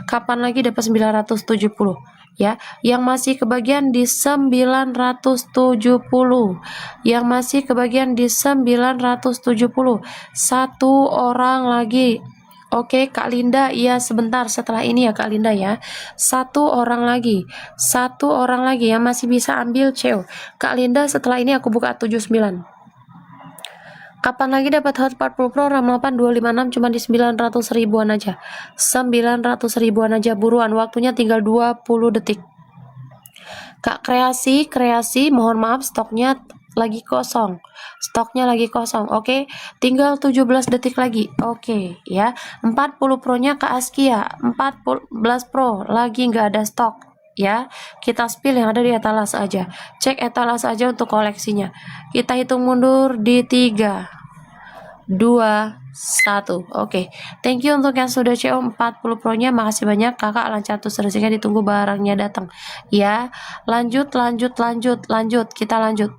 Kapan lagi dapat 970? Ya, yang masih kebagian di 970. Yang masih kebagian di 970. Satu orang lagi. Oke, Kak Linda, iya sebentar setelah ini ya Kak Linda ya. Satu orang lagi yang masih bisa ambil CO. Kak Linda, setelah ini aku buka 79. Kapan lagi dapat Hot 40 Pro RAM 8 256 cuma di 900 ribuan aja. 900 ribuan aja, buruan, waktunya tinggal 20 detik. Kak kreasi, mohon maaf stoknya lagi kosong. Oke. Tinggal 17 detik lagi. Oke, ya. 40 Pro-nya Kak Askia, 14 Pro lagi nggak ada stok. Ya, kita spill yang ada di etalase aja. Cek etalase aja untuk koleksinya. Kita hitung mundur di 3, 2, 1. Oke. Thank you untuk yang sudah CO 40 Pro-nya. Makasih banyak Kakak, lancar terus rezekinya, ditunggu barangnya datang. Ya, lanjut. Kita lanjut.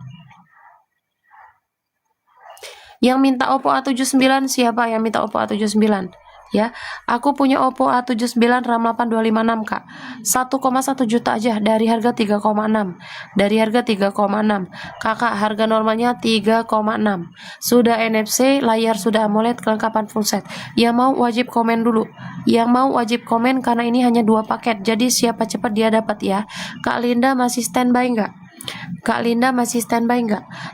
Yang minta Oppo A79 siapa yang minta Oppo A79? Ya, aku punya Oppo A79 RAM 8256 Kak. 1,1 juta aja dari harga 3,6. Kakak, harga normalnya 3,6. Sudah NFC, layar sudah AMOLED, kelengkapan full set. Yang mau wajib komen dulu. Karena ini hanya 2 paket. Jadi siapa cepat dia dapat ya. Kak Linda masih standby nggak?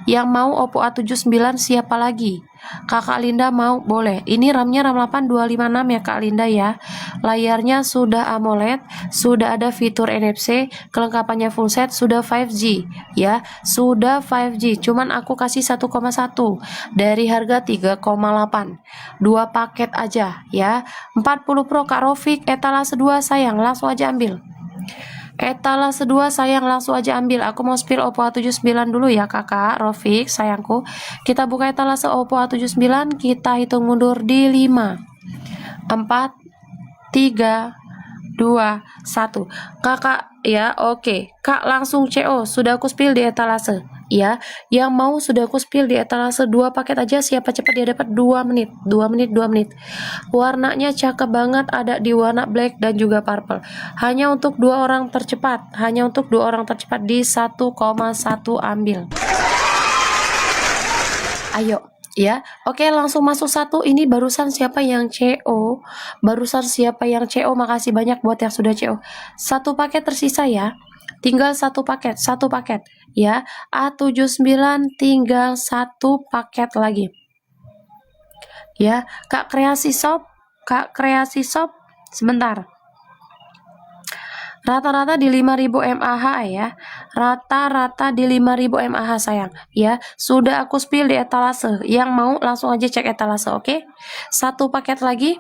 Yang mau Oppo A79 siapa lagi? Kakak Linda mau, boleh. Ini RAM-nya RAM 8256 ya Kak Linda ya. Layarnya sudah AMOLED, sudah ada fitur NFC, kelengkapannya full set, sudah 5G ya. Sudah 5G. Cuman aku kasih 1,1 dari harga 3,8. 2 paket aja ya. 40 Pro Kak Rofik, etalase 2 sayang, langsung aja ambil. Etalase 2 sayang, langsung aja ambil. Aku mau spill Oppo A79 dulu ya Kakak Rofik sayangku. Kita buka etalase Oppo A79, kita hitung mundur di 5, 4, 3, 2, 1. Kakak ya, oke. Kak langsung CO, sudah aku spill di etalase ya. Yang mau sudah aku spill di etalase 2 paket aja, siapa cepat dia dapat 2 menit. Warnanya cakep banget, ada di warna black dan juga purple. Hanya untuk 2 orang tercepat di 1,1 ambil. Ayo ya. Oke, langsung masuk 1. Ini barusan siapa yang CO? Makasih banyak buat yang sudah CO. 1 paket tersisa ya. Tinggal 1 paket ya. A79 tinggal 1 paket lagi. Ya, Kak Kreasi Shop, sebentar. Rata-rata di 5000 mAh ya. Rata-rata di 5000 mAh sayang ya. Sudah aku spill di etalase. Yang mau langsung aja cek etalase, oke? 1 paket lagi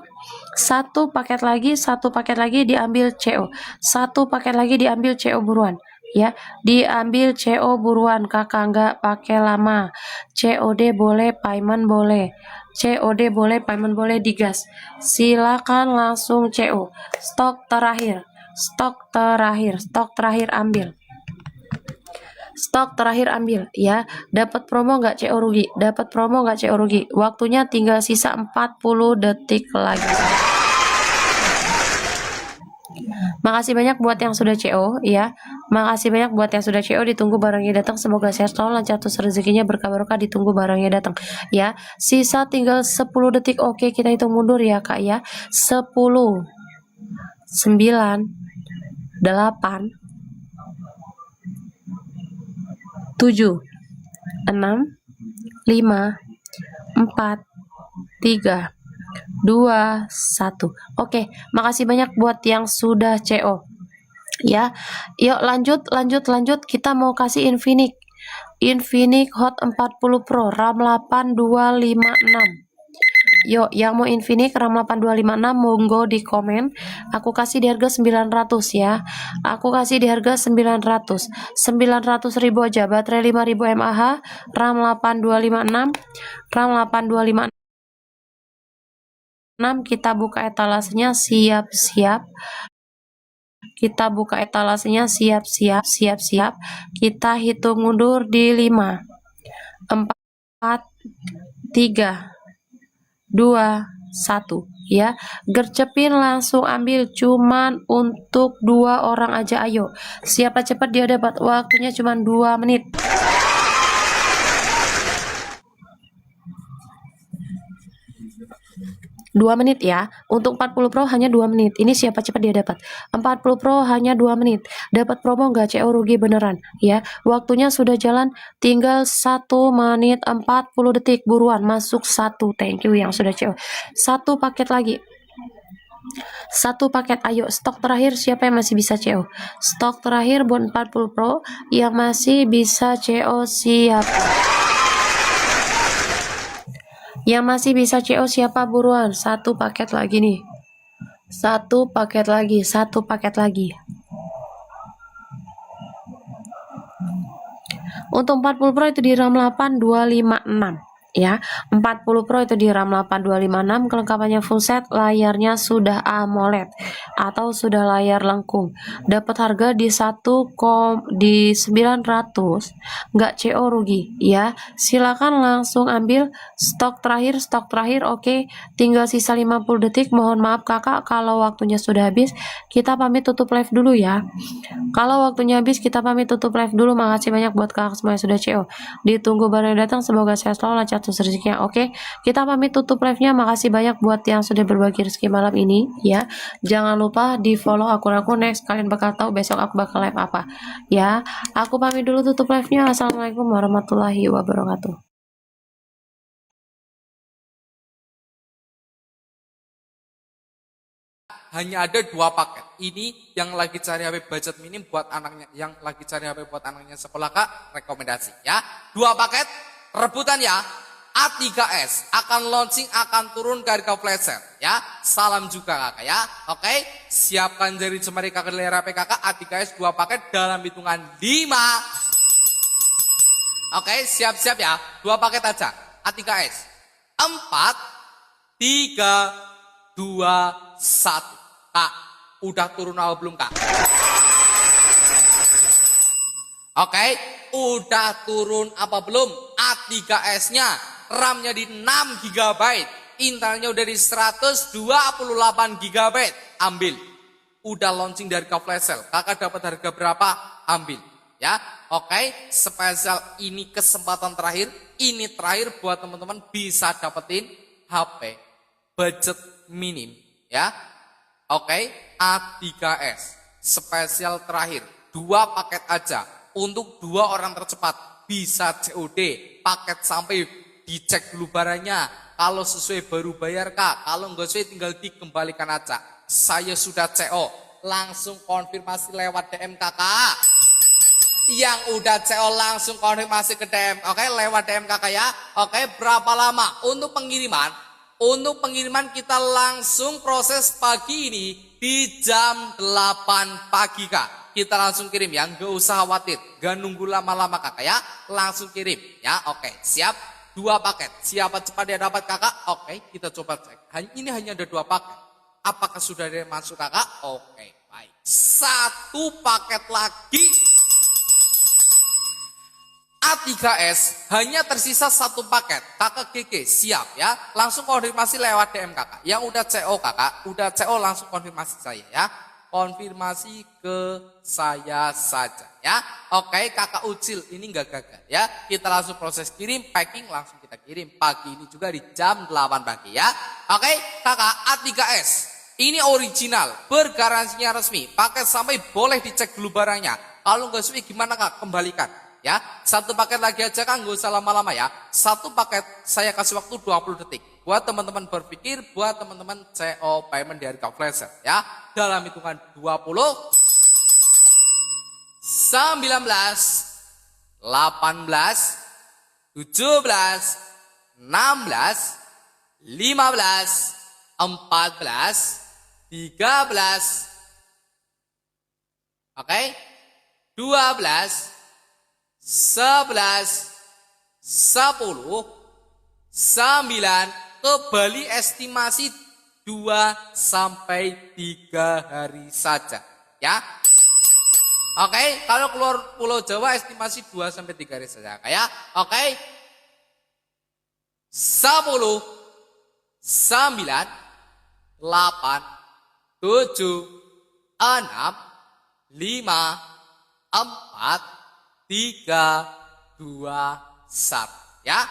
diambil CO. 1 paket lagi diambil CO buruan ya. Diambil CO buruan Kakak, nggak pakai lama. COD boleh, payment boleh. Digas. Silakan langsung CO. Stok terakhir ambil. Ya. Dapat promo nggak CO rugi? Waktunya tinggal sisa 40 detik lagi. Makasih banyak buat yang sudah CO ya. Ditunggu barangnya datang. Semoga sehat selalu, lancar terus rezekinya, berkah barokah, ditunggu barangnya datang ya. Sisa tinggal 10 detik. Oke, kita hitung mundur ya Kak ya. 10, 9, 8, 7, 6, 5, 4, 3, 2, 1. Oke, makasih banyak buat yang sudah CO ya. Yuk lanjut. Kita mau kasih Infinix Hot 40 Pro RAM 8256. Yuk, yang mau Infinix RAM 8256 monggo di komen. Aku kasih di harga 900 ya. 900 ribu aja. Baterai 5000 mAh, RAM 8256. Kita buka etalasenya, siap-siap. Kita hitung mundur di 5, 4, 3, 2, satu ya. Gercepin langsung ambil, cuman untuk 2 orang aja, ayo. Siapa cepat dia dapat, waktunya cuman 2 menit. 2 menit ya. Untuk 40 Pro hanya 2 menit. Ini siapa cepat dia dapat. 40 Pro hanya 2 menit. Dapat promo nggak? CO rugi beneran ya. Waktunya sudah jalan, tinggal 1 menit 40 detik. Buruan masuk 1. Thank you yang sudah CO. 1 paket lagi. 1 paket, ayo. Stok terakhir siapa yang masih bisa CO? Stok terakhir buat 40 Pro yang masih bisa CO siapa? Yang masih bisa CO siapa, buruan? 1 paket lagi nih. 1 paket lagi, 1 paket lagi. Untuk 40 Pro itu di RAM 8256 ya. 40 Pro itu di RAM 8256, kelengkapannya full set, layarnya sudah AMOLED atau sudah layar lengkung. Dapat harga di 900, nggak CO rugi ya. Silakan langsung ambil. Stok terakhir, oke. Tinggal sisa 50 detik. Mohon maaf kakak kalau waktunya sudah habis. Kita pamit tutup live dulu ya. Kalau waktunya habis kita pamit tutup live dulu. Makasih banyak buat kakak semua yang sudah CO. Ditunggu baru yang datang, semoga sehat selalu, lancar terus rezekinya. Oke, kita pamit tutup live-nya. Makasih banyak buat yang sudah berbagi rezeki malam ini ya. Jangan lupa di follow akun aku, next kalian bakal tahu besok aku bakal live apa ya. Aku pamit dulu tutup live-nya. Assalamualaikum warahmatullahi wabarakatuh. Hanya ada 2 paket. Ini yang lagi cari HP budget minim buat anaknya, yang lagi cari HP buat anaknya sekolah kak, rekomendasi ya. 2 paket rebutan ya. A3s akan launching, akan turun ke harga flash sale ya. Salam juga kakak ya. Oke, siapkan jari jemari kakak layar HP kakak. A3s 2 paket dalam hitungan 5. Oke, siap-siap ya. 2 paket aja. A3s 4, 3, 2, 1. Kak, udah turun apa belum kak? Oke, udah turun apa belum? A3s-nya, RAM-nya di 6 GB, Intelnya udah di 128 GB. Ambil. Udah launching dari harga flash sale. Kakak dapat harga berapa? Ambil. Ya, oke. Spesial ini kesempatan terakhir. Ini terakhir buat teman-teman bisa dapetin HP budget minim. Ya. Oke, A3s spesial terakhir 2 paket aja untuk 2 orang tercepat, bisa COD, paket sampai dicek dulu barangnya, kalau sesuai baru bayar kak, kalau nggak sesuai tinggal dikembalikan aja. Saya sudah CO, langsung konfirmasi lewat DM kakak. Yang udah CO langsung konfirmasi ke DM, oke, lewat DM kakak ya. Oke, berapa lama untuk pengiriman? Untuk pengiriman kita langsung proses pagi ini di jam 8 pagi kak. Kita langsung kirim ya, nggak usah khawatir, nggak nunggu lama-lama kakak ya. Langsung kirim ya, oke siap. 2 paket, siapa cepat dia dapat kakak? Oke, kita coba cek. Ini hanya ada 2 paket. Apakah sudah ada yang masuk kakak? Oke, baik. 1 paket lagi. A3s hanya tersisa 1 paket. Kakak GG siap ya. Langsung konfirmasi lewat DM kakak. Yang udah CO kakak, udah CO langsung konfirmasi saya ya. Konfirmasi ke saya saja ya. Oke, kakak Ucil ini nggak gagal ya. Kita langsung proses kirim, packing langsung kita kirim. Pagi ini juga di jam 8 pagi ya. Oke, kakak A3s ini original, bergaransinya resmi. Paket sampai boleh dicek dulu barangnya. Kalau nggak sesuai gimana kak? Kembalikan. Ya, 1 paket lagi aja kan, gak usah lama-lama ya. 1 paket saya kasih waktu 20 detik. Buat teman-teman berpikir, buat teman-teman CO payment di harga flash sale ya. Dalam hitungan 20, 19, 18, 17, 16, 15, 14, 13, oke, 12, 11, 10, 9, kembali estimasi 2 sampai 3 hari saja ya. Oke, kalau keluar Pulau Jawa estimasi 2 sampai 3 hari saja ya. Oke. 10, 8, 7, 6, 5, 4, 3, 2, 1. Ya.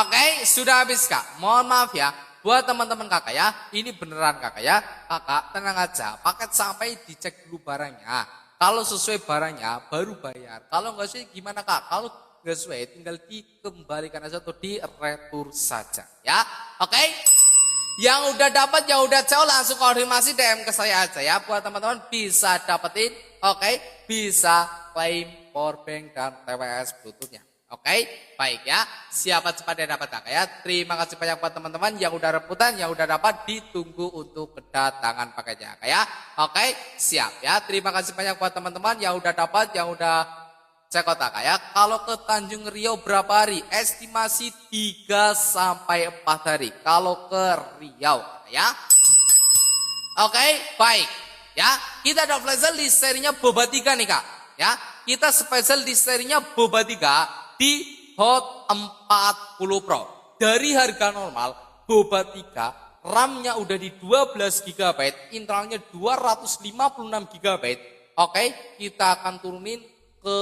Oke, sudah habis Kak. Mohon maaf ya. Buat teman-teman kakak ya, ini beneran kakak ya. Kakak tenang aja, paket sampai dicek dulu barangnya. Kalau sesuai barangnya baru bayar. Kalau nggak sesuai gimana kak? Kalau nggak sesuai tinggal dikembalikan aja atau di retur saja ya. Oke? Yang udah dapat, yang udah jauh langsung konfirmasi DM ke saya aja ya. Buat teman-teman bisa dapetin, oke? Bisa klaim powerbank dan TWS Bluetooth-nya. Oke, baik ya. Siapa cepat yang dapat kakak ya. Terima kasih banyak buat teman-teman yang udah rebutan, yang udah dapat, ditunggu untuk kedatangan paketnya kakak ya. Oke, siap ya. Terima kasih banyak buat teman-teman yang udah dapat, yang udah cek kotak kakak ya. Kalau ke Tanjung Riau berapa hari? Estimasi 3 sampai 4 hari. Kalau ke Riau kakak ya. Oke, baik ya. Kita ada flash sale di serinya Boba 3 nih kak ya. Kita spesial di serinya Boba 3 di Hot 40 Pro. Dari harga normal Boba 3 RAM-nya udah di 12 GB, internalnya 256 GB. Oke, kita akan turunin ke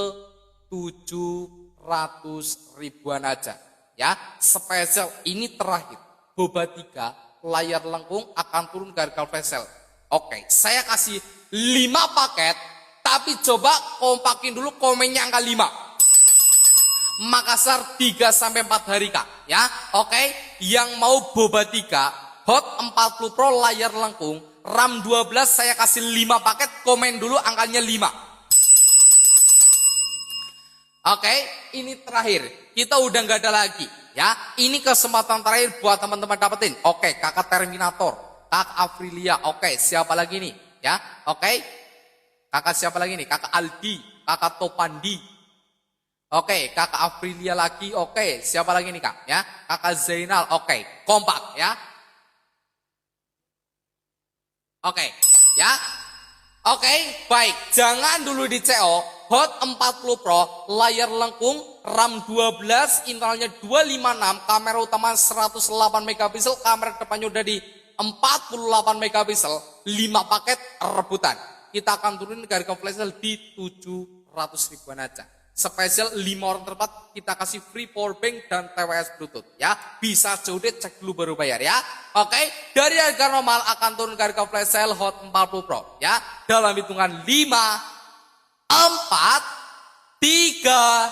700 ribuan aja ya. Spesial ini terakhir. Boba 3 layar lengkung akan turun ke harga flash sale. Oke, saya kasih 5 paket, tapi coba kompakin dulu komennya angka 5. Makassar 3 sampai 4 hari kak ya. Oke, yang mau Boba 3 Hot 40 Pro layar lengkung RAM 12 saya kasih 5 paket, komen dulu angkanya 5. Oke, ini terakhir. Kita udah nggak ada lagi ya. Ini kesempatan terakhir buat teman-teman dapetin. Oke, kakak Terminator, kakak Aprilia. Oke, siapa lagi nih ya? Oke, kakak siapa lagi nih? Kakak Aldi, kakak Topandi. Oke, kakak Aprilia lagi. Oke, siapa lagi nih kak? Ya, kakak Zainal. Oke, kompak ya. Oke, ya. Oke, baik. Jangan dulu di CO. Hot 40 Pro, layar lengkung, RAM 12, internalnya 256, kamera utama 108 megapiksel, kamera depannya udah di 48 megapiksel, 5 paket rebutan. Kita akan turunin ke harga flash sale di 700 ribuan aja. Spesial 5 orang terdapat kita kasih free power bank dan TWS Bluetooth ya. Bisa COD cek dulu baru bayar ya. Oke, dari harga normal akan turun ke harga flash sale Hot 40 Pro ya. Dalam hitungan 5, 4, 3,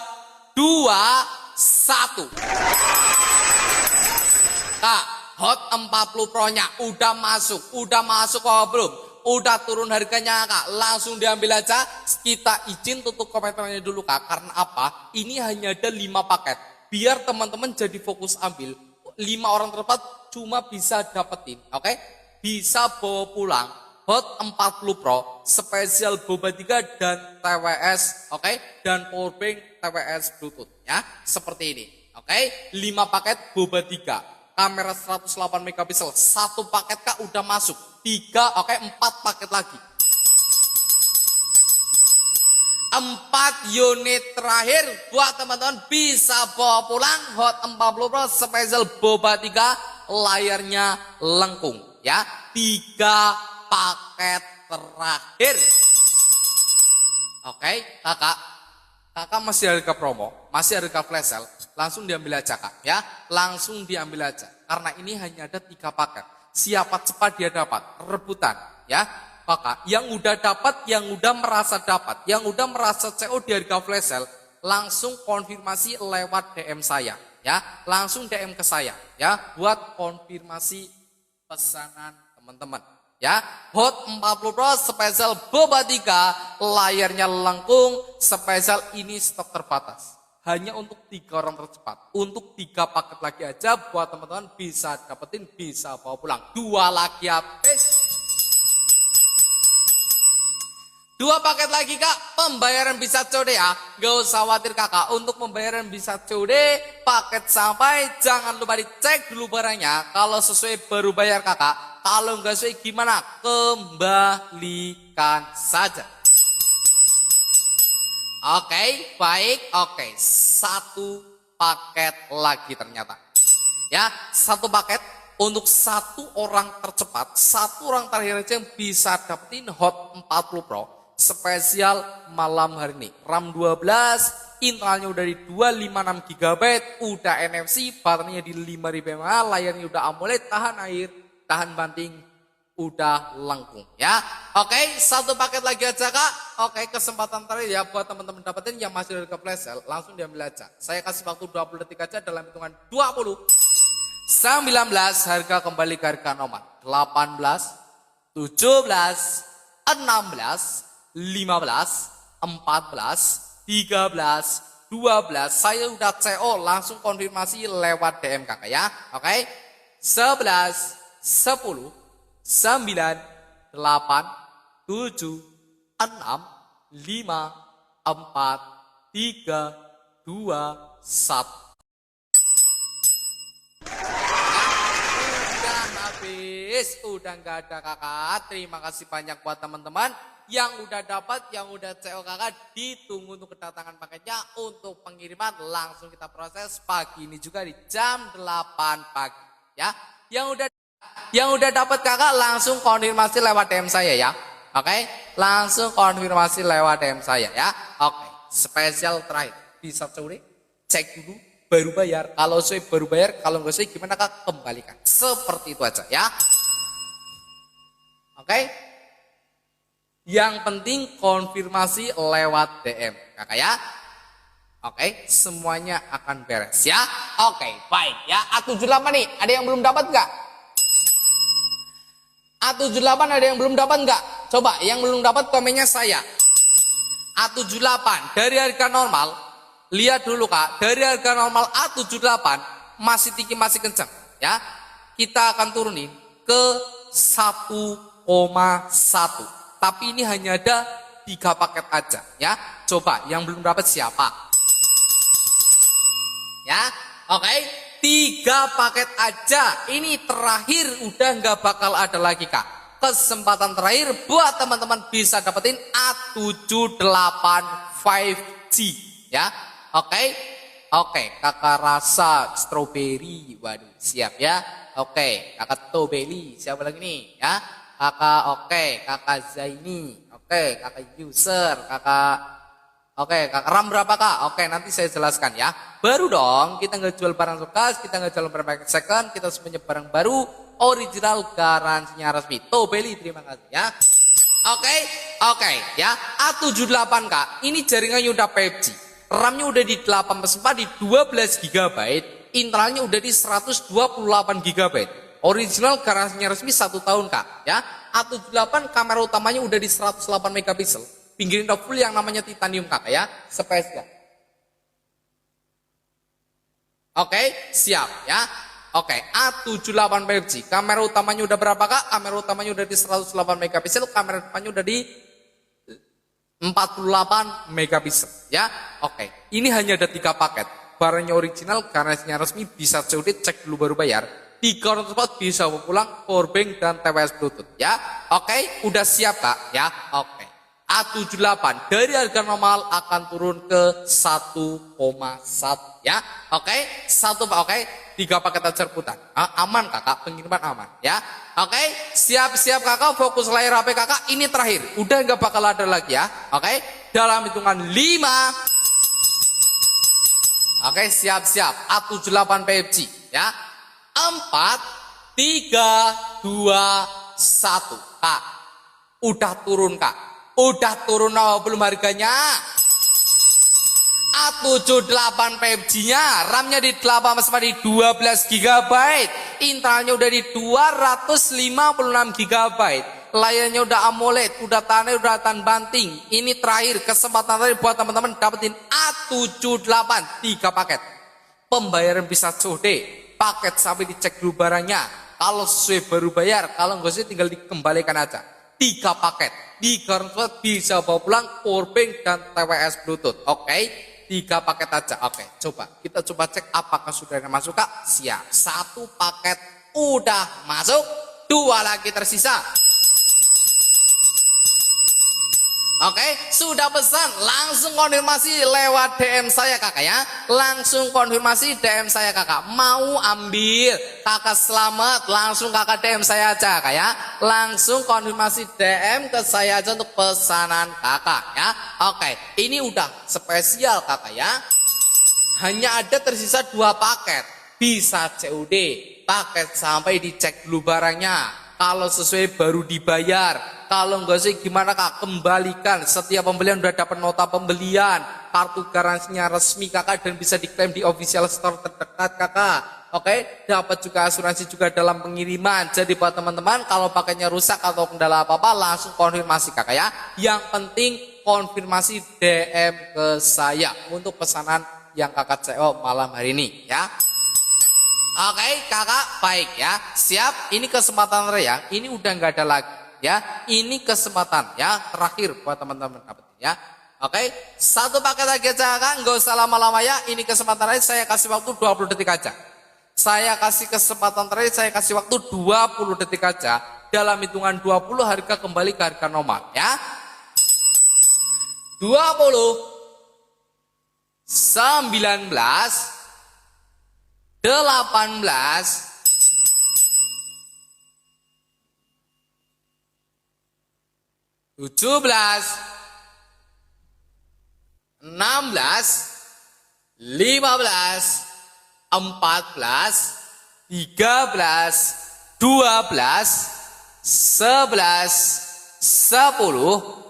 2, 1. Kak, Hot 40 Pro-nya udah masuk kok belum? Udah turun harganya kak, langsung diambil aja. Kita izin tutup komentarnya dulu kak. Karena apa? Ini hanya ada 5 paket. Biar teman-teman jadi fokus ambil. 5 orang terdapat cuma bisa dapetin. Oke? Bisa bawa pulang Hot 40 Pro, spesial Boba 3 dan TWS. Oke? Dan powerbank TWS Bluetooth ya. Seperti ini. Oke? 5 paket Boba 3. Kamera 108 megapiksel, 1 paket kak udah masuk. 3, oke 4 paket lagi. 4 unit terakhir buat teman-teman bisa bawa pulang Hot 40 Pro spesial Boba 3 layarnya lengkung ya. 3 paket terakhir. Oke, kakak masih harga promo, masih harga flash sale, langsung diambil aja kak ya, langsung diambil aja karena ini hanya ada 3 paket. Siapa cepat dia dapat rebutan ya kakak. Yang udah dapat, yang udah merasa dapat, yang udah merasa CO di harga flash sale, langsung konfirmasi lewat DM saya ya, langsung DM ke saya ya buat konfirmasi pesanan teman-teman ya. Hot 40 Pro spesial Boba 3 layarnya lengkung, spesial ini stok terbatas. Hanya untuk 3 orang tercepat. Untuk 3 paket lagi aja buat teman-teman bisa dapetin, bisa bawa pulang. 2 lagi habis. 2 paket lagi kak, pembayaran bisa COD ya. Gak usah khawatir kakak, untuk pembayaran bisa COD, paket sampai, jangan lupa dicek dulu barangnya. Kalau sesuai baru bayar kakak, kalau nggak sesuai gimana? Kembalikan saja. Oke, baik. Oke, 1 paket lagi ternyata. Ya, satu paket untuk satu orang tercepat, satu orang terakhir aja yang bisa dapetin Hot 40 Pro spesial malam hari ini. RAM 12, internalnya udah di 256 GB, udah NFC, baterainya di 5000 mAh, layarnya udah AMOLED, tahan air, tahan banting, udah lengkung ya. Oke, satu paket lagi aja Kak. Oke, kesempatan terakhir ya buat teman-teman dapetin yang masih dari ke flash sale, langsung diambil aja. Saya kasih waktu 20 detik aja dalam hitungan 20, 19, harga kembali ke harga normal. 18, 17, 16, 15, 14, 13, 12. Saya udah CO, langsung konfirmasi lewat DM Kakak ya. Oke. 11, 10, 9, 8, 7, 6, 5, 4, 3, 2, 1. Udah nggak ada Kakak. Terima kasih banyak buat teman-teman yang udah dapat, yang udah CO Kakak. Ditunggu untuk kedatangan paketnya. Untuk pengiriman langsung kita proses pagi ini juga di jam 8 pagi ya. Yang udah dapat Kakak langsung konfirmasi lewat DM saya ya. Oke, langsung konfirmasi lewat DM saya ya. Oke, spesial terakhir bisa sore cek dulu baru bayar. Kalau saya baru bayar, kalau nggak saya gimana Kak, kembalikan. Seperti itu aja ya. Oke. Yang penting konfirmasi lewat DM Kakak ya. Oke, semuanya akan beres ya. Oke, baik ya. A78 nih, ada yang belum dapat nggak? A78 ada yang belum dapat nggak? Coba yang belum dapat komennya saya. A78 dari harga normal, lihat dulu Kak, dari harga normal A78 masih tinggi, masih kencang ya. Kita akan turunin ke 1,1. Tapi ini hanya ada 3 paket aja ya. Coba yang belum dapat siapa? Ya, oke, 3 paket aja. Ini terakhir, udah nggak bakal ada lagi Kak. Kesempatan terakhir buat teman-teman bisa dapetin A78 5G ya. Oke, Kakak Rasa Strawberry, waduh siap ya. Oke, Kakak Tobeli, siapa lagi nih ya? Kakak Zaini, Kakak User, Kakak RAM berapa Kak? Oke, nanti saya jelaskan ya. Baru dong, kita nggak jual barang bekas, kita nggak jual barang second, kita semuanya barang baru, original, garansinya resmi. Tobeli, terima kasih ya. Oke ya. A78 Kak, ini jaringannya udah 5G. RAM-nya udah di 8/4 di 12 GB, internalnya udah di 128 GB. Original, garansinya resmi 1 tahun Kak ya. A78 kamera utamanya udah di 108 megapiksel. Pinggirin udah full yang namanya titanium Kakak ya, spesial. Oke, siap ya. Oke, A78 5G. Kamera utamanya udah berapa Kak? Kamera utamanya udah di 108 megapiksel, kamera depannya udah di 48 megapiksel ya. Oke, ini hanya ada 3 paket. Barangnya original, garansinya resmi, bisa COD, cek dulu baru bayar. 3 orang tersebut bisa pulang, powerbank dan TWS Bluetooth ya. Oke, udah siap Kak ya. Oke. A78 dari harga normal akan turun ke 1,1 ya. Oke, 3 paket aja rebutan. Aman Kakak, pengiriman aman ya. Oke, siap-siap Kakak, fokus layar HP Kakak, ini terakhir. Udah nggak bakal ada lagi ya. Oke, dalam hitungan 5. Oke, siap-siap. A78 5G ya. 4, 3, 2, 1. Kak, udah turun Kak. Udah turun belum harganya? A78 5G-nya, RAM-nya di 8 di 12 GB, internalnya udah di 256 GB, layarnya udah AMOLED, udah tahan banting. Ini terakhir, kesempatan terakhir buat teman-teman dapetin A78 3 paket. Pembayaran bisa COD, paket sampai dicek dulu barangnya. Kalau sesuai baru bayar, kalau nggak sesuai tinggal dikembalikan aja. 3 paket, 3 orang bisa bawa pulang, powerbank dan TWS Bluetooth. Oke, 3 paket aja. Oke, kita coba cek apakah sudah ada masuk Kak. Siap, 1 paket udah masuk, 2 lagi tersisa. Oke, sudah pesan, langsung konfirmasi lewat DM saya kakak ya. Langsung konfirmasi DM saya kakak. Mau ambil, kakak selamat, langsung kakak DM saya aja kakak ya. Langsung konfirmasi DM ke saya aja untuk pesanan kakak ya. Oke, ini udah spesial kakak ya. Hanya ada tersisa 2 paket. Bisa COD, paket sampai dicek dulu barangnya. Kalau sesuai baru dibayar. Kalau enggak sih gimana kak? Kembalikan. Setiap pembelian udah dapat nota pembelian. Kartu garansinya resmi kakak dan bisa diklaim di official store terdekat kakak. Oke, dapat juga asuransi juga dalam pengiriman. Jadi buat teman-teman kalau paketnya rusak atau kendala apa-apa langsung konfirmasi kakak ya. Yang penting konfirmasi DM ke saya untuk pesanan yang kakak CO malam hari ini ya. Oke kakak, baik ya. Siap, ini kesempatan ya. Ini udah nggak ada lagi ya. Ini kesempatan ya terakhir buat teman-teman ya. Oke, 1 paket lagi aja kakak, nggak usah lama-lama ya. Ini kesempatan terakhir, saya kasih waktu 20 detik aja. Saya kasih kesempatan terakhir, saya kasih waktu 20 detik aja. Dalam hitungan 20 harga kembali ke harga normal ya. 20, 19, 18, 17, 16, 15, 14, 13, 12, 11, 10.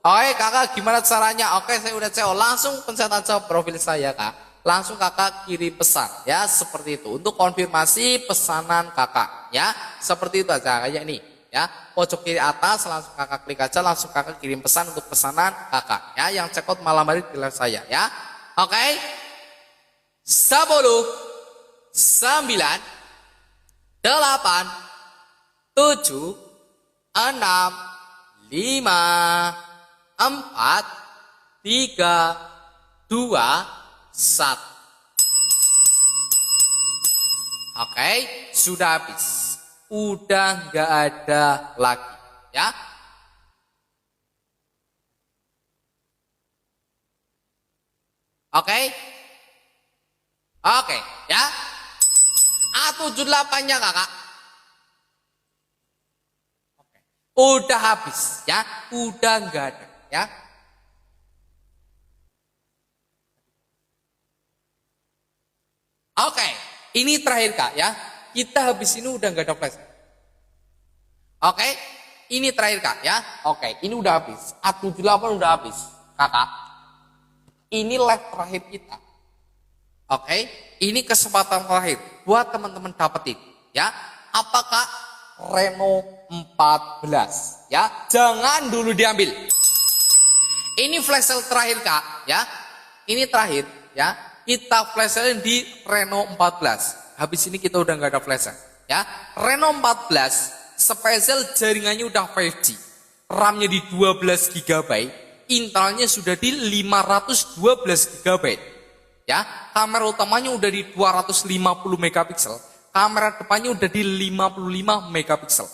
Oke kakak, gimana caranya? Oke, saya udah CO. Langsung pencet aja profil saya kak. Langsung kakak kirim pesan ya, seperti itu untuk konfirmasi pesanan kakak ya, seperti itu aja kayak ini ya. Pojok kiri atas langsung kakak klik aja, langsung kakak kirim pesan untuk pesanan kakak ya, yang check out malam hari di live saya ya. Oke, 10, 9, 8, 7, 6, 5, 4, 3, 2, 1. Oke, sudah habis. Udah nggak ada lagi ya. Oke. Oke ya. A78-nya kakak. Oke. Udah habis ya. Udah nggak ada ya. Oke, ini terakhir kak ya. Kita habis ini udah nggak ada flash. Oke, ini terakhir kak ya. Oke, ini udah habis. A78 udah habis kakak. Ini live terakhir kita. Oke, ini kesempatan terakhir buat teman-teman dapetin ya. Apakah Reno 14 ya? Jangan dulu diambil. Ini flash sale terakhir kak ya. Ini terakhir ya. Kita flash sale di Reno 14. Habis ini kita udah nggak ada flash sale ya. Reno 14 spesial jaringannya udah 5G. RAM-nya di 12 GB, Intelnya sudah di 512 GB. Ya, kamera utamanya udah di 250 megapiksel, kamera depannya udah di 55 megapiksel.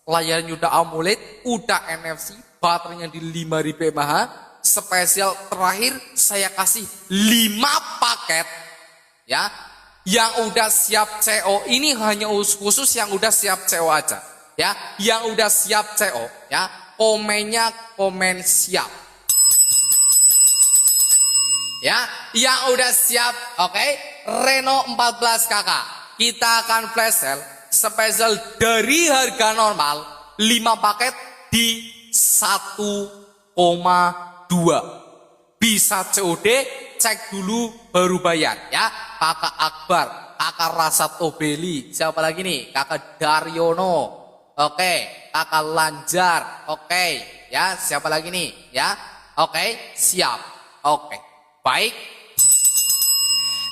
Layarnya udah AMOLED, udah NFC, baterainya di 5000 mAh. Spesial terakhir saya kasih 5 paket ya yang udah siap CO. Ini hanya khusus yang udah siap CO aja ya, yang udah siap CO ya. Komennya komen siap ya, yang udah siap. Oke, Reno 14 kakak, kita akan flash sale spesial dari harga normal 5 paket di 1,2. Bisa COD, cek dulu baru bayar ya. Kakak Akbar, kakak Rasat Obeli, siapa lagi nih? Kakak Daryono, oke. Kakak Lanjar, oke. Ya, siapa lagi nih? Ya, oke, siap. Oke, baik.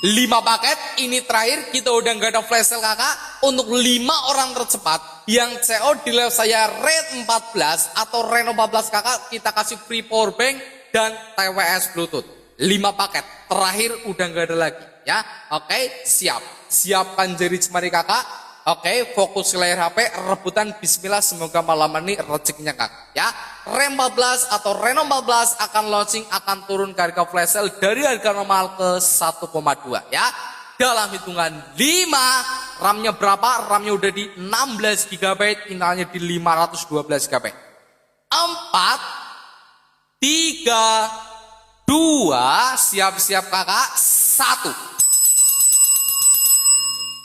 5 paket ini terakhir, kita udah nggak ada flash sale kakak. Untuk 5 orang tercepat yang CO di live saya Red 14 atau Reno 14 kakak, kita kasih free power bank dan TWS Bluetooth. 5 paket terakhir udah nggak ada lagi ya. Oke, siap. Siapkan jari jemari kakak. Oke, fokus ke layar HP, rebutan bismillah, semoga malam ini rezekinya kakak ya. Rem 14 atau Reno 14 akan launching, akan turun ke harga flash sale dari harga normal ke 1,2 ya. Dalam hitungan 5, RAM-nya berapa? RAM-nya udah di 16 GB, internalnya di 512 GB. 4, 3, 2, siap-siap kakak, 1.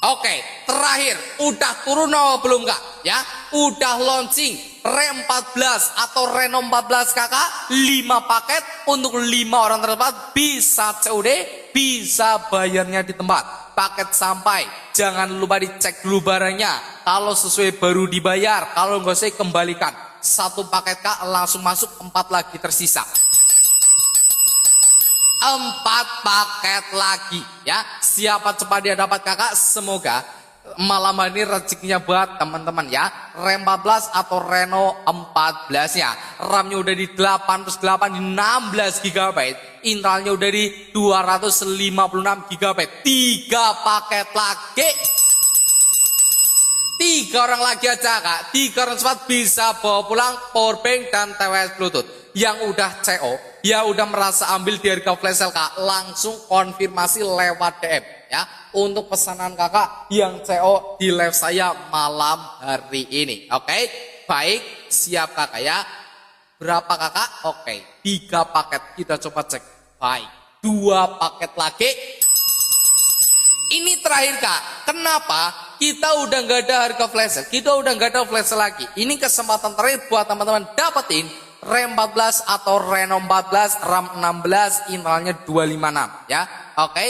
Oke, terakhir, udah turun apa belum kak? Ya, udah launching Rem 14 atau Reno 14 kakak, 5 paket untuk 5 orang tersebut, bisa COD, bisa bayarnya di tempat. Paket sampai, jangan lupa dicek dulu barangnya. Kalau sesuai baru dibayar, kalau nggak usah kembalikan. 1 paket kak langsung masuk, 4 lagi tersisa. 4 paket lagi ya. Siapa cepat dia dapat kakak, semoga malam ini rezekinya buat teman-teman ya. Rem 14 atau Reno 14 ya. RAM-nya udah di 808 di 16 GB, internalnya udah di 256 GB. 3 paket lagi. 3 orang lagi aja kak. 3 orang cepat bisa bawa pulang powerbank dan TWS Bluetooth. Yang udah CO, ya udah merasa ambil di harga flash sale kak, langsung konfirmasi lewat DM ya. Untuk pesanan kakak yang CO di live saya malam hari ini. Oke, baik, siap kakak ya. Berapa kakak? Oke, 3 paket, kita coba cek. Baik, 2 paket lagi. Ini terakhir kak, kenapa? Kita udah nggak ada harga flash sale, kita udah nggak ada flash sale lagi. Ini kesempatan terakhir buat teman-teman dapetin Rem 14 atau Reno 14, RAM 16, internalnya 256 ya. Oke.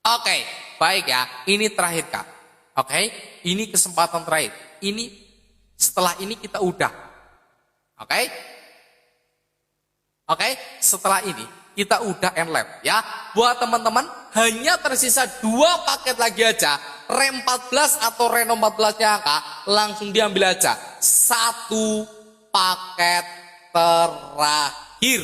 Oke, baik ya. Ini terakhir kak. Oke, ini kesempatan terakhir. Ini setelah ini kita udah. Oke. Oke, setelah ini kita udah end lab ya. Buat teman-teman hanya tersisa 2 paket lagi aja. Rem 14 atau Reno 14-nya kak, langsung diambil aja. 1 paket terakhir.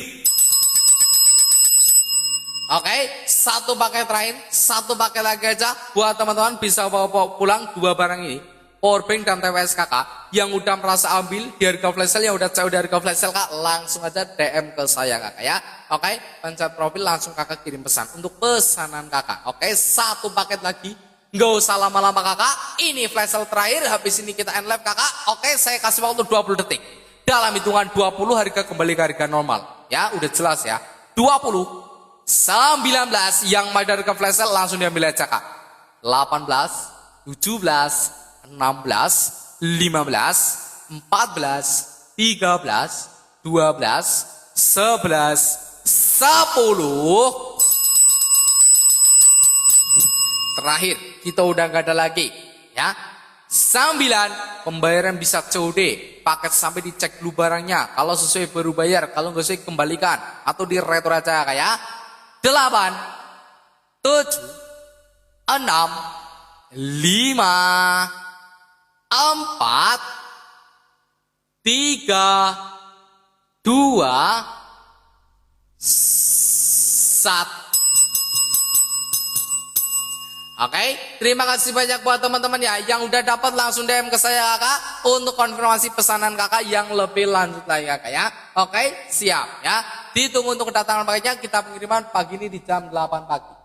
Oke, 1 paket terakhir, 1 paket lagi aja. Buat teman-teman bisa bawa pulang 2 barang ini, powerbank dan TWS kakak. Yang udah merasa ambil di harga flash sale, yang udah jauh dari harga flash sale kak, langsung aja DM ke saya kakak ya. Oke, pencet profil, langsung kakak kirim pesan untuk pesanan kakak. Oke, 1 paket lagi. Nggak usah lama-lama kakak, ini flash sale terakhir, habis ini kita end live kakak. Oke, saya kasih waktu 20 detik. Dalam hitungan 20 harga kembali ke harga normal. Ya, udah jelas ya. 20, 19, yang mau harga flash sale langsung diambil aja kak. 18, 17, 16, 15, 14, 13, 12, 11, 10. Terakhir, kita udah gak ada lagi ya. 9, pembayaran bisa COD, paket sampai dicek dulu barangnya. Kalau sesuai baru bayar, kalau nggak sesuai kembalikan atau di retur aja kayak. 8, 7, 6, 5, 4, 3, 2, 1. Oke, terima kasih banyak buat teman-teman ya yang udah dapat, langsung DM ke saya kakak untuk konfirmasi pesanan kakak yang lebih lanjut lagi kakak ya. Oke, siap ya. Ditunggu untuk kedatangan paketnya, kita pengiriman pagi ini di jam 8 pagi.